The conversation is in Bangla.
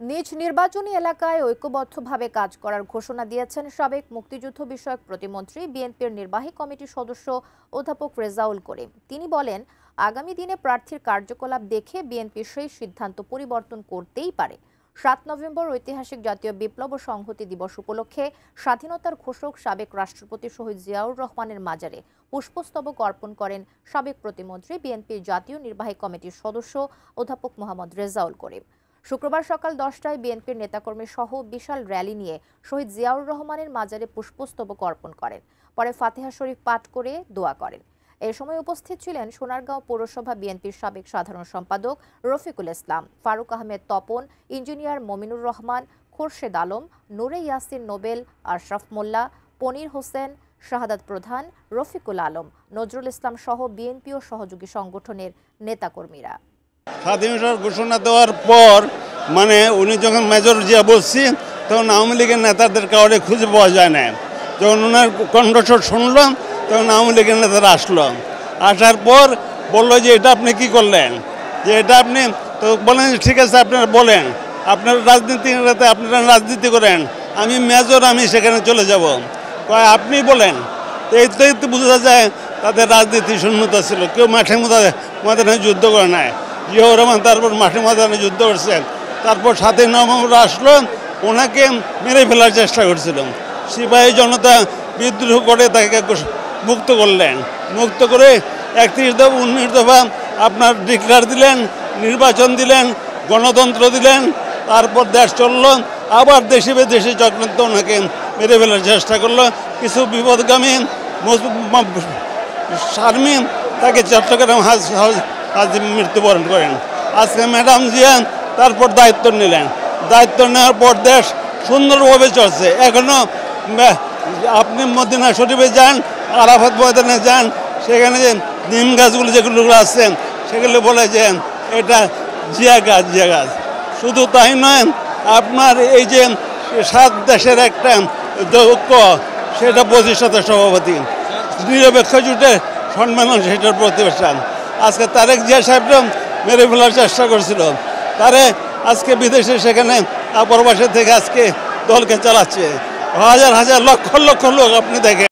নিজ নির্বাচনী এলাকায় ঐক্যবদ্ধভাবে কাজ করার ঘোষণা দিয়েছেন সাবেক মুক্তিযুদ্ধ বিষয়ক প্রতিমন্ত্রী বিএনপির নির্বাহী কমিটির সদস্য অধ্যাপক রেজাউল করিম। তিনি বলেন, আগামী দিনে প্রার্থীর কার্যকলাপ দেখে বিএনপি সেই সিদ্ধান্ত পরিবর্তন করতেই পারে। ৭ নভেম্বর ঐতিহাসিক জাতীয় বিপ্লব ও সংহতি দিবস উপলক্ষে স্বাধীনতার ঘোষক সাবেক রাষ্ট্রপতি শহীদ জিয়াউর রহমানের মাজারে পুষ্পস্তবক অর্পণ করেন সাবেক প্রতিমন্ত্রী বিএনপির জাতীয় নির্বাহী কমিটির সদস্য অধ্যাপক মোহাম্মদ রেজাউল করিম। শুক্রবার সকাল 10টায় বিএনপির নেতাকর্মী সহ বিশাল র্যালি নিয়ে শহীদ জিয়াউর রহমানের মাজারে পুষ্পস্তবক অর্পণ করেন। পরে ফাতিহা শরীফ পাঠ করে দোয়া করেন। এ সময় উপস্থিত ছিলেন সোনারগাঁও পৌরসভা বিএনপির সাবেক সাধারণ সম্পাদক রফিকুল ইসলাম, ফারুক আহমেদ তপন, ইঞ্জিনিয়ার মমিনুর রহমান, খোরশেদ আলম, নূরে ইয়াসিন নোবেল, আশরাফ মোল্লা, পনির হোসেন, শাহাদাত প্রধান, রফিকুল আলম, নজরুল ইসলাম সহ বিএনপি ও সহযোগী সংগঠনের নেতাকর্মীরা। স্বাধীনতার ঘোষণা দেওয়ার পর উনি যখন মেজর জিয়া বলছি তখন আওয়ামী লীগের নেতাদের কাউরে খুঁজে পাওয়া যায় না। যখন ওনার কণ্ঠস্বর শুনলাম তখন আওয়ামী লীগের নেতারা আসার পর বললো যে এটা আপনি কি করলেন, যে এটা আপনি তো বলেন ঠিক আছে আপনারা বলেন, আপনারা রাজনীতি করেন, আমি মেজর, আমি সেখানে চলে যাব। আপনি বলেন। এই তো বোঝা যায় তাদের রাজনীতি শূন্যতা ছিল। কেউ মাঠে ময়দানে যুদ্ধ করে নাই। জিয়াউর রহমান তারপর মাঠে ময়দানে যুদ্ধ করছেন। তারপর 7 নভেম্বর আসলো, ওনাকে মেরে ফেলার চেষ্টা করছিল। সিপাহী জনতা বিদ্রোহ করে তাকে মুক্ত করলেন। মুক্ত করে 31 দফা 19 দফা আপনার ডিক্লার দিলেন, নির্বাচন দিলেন, গণতন্ত্র দিলেন। তারপর দেশ চললো। আবার দেশে বিদেশে চক্রান্ত ওনাকে মেরে ফেলার চেষ্টা করলো। কিছু বিপদগামী শারমিন তাকে চট্টগ্রাম মৃত্যুবরণ করেন। আজকে ম্যাডাম জিয়া তারপর দায়িত্ব নিলেন। দায়িত্ব নেওয়ার পর দেশ সুন্দরভাবে চলছে। এখনো আপনি মদিনা শরীফে যান, আরাফাত ময়দানে যান, সেখানে যে নিম গাছগুলো যেগুলো আছে সেগুলো বলে যে এটা জিয়া গাছ। শুধু তাই নয়, আপনার এই যে 7 দেশের একটা ঐক্য, সেটা প্রতিষ্ঠাতা সভাপতি, নিরপেক্ষ জোটের সম্মেলন, সেটার প্রতিষ্ঠান। আজকে তারেক জিয়া সাহেবরা মেরে ফেলার চেষ্টা করছিল। তারে আজকে বিদেশে সেখানে প্রবাসে থেকে আজকে দলকে চালাচ্ছে। হাজার হাজার লক্ষ লক্ষ লোক আপনি দেখেন।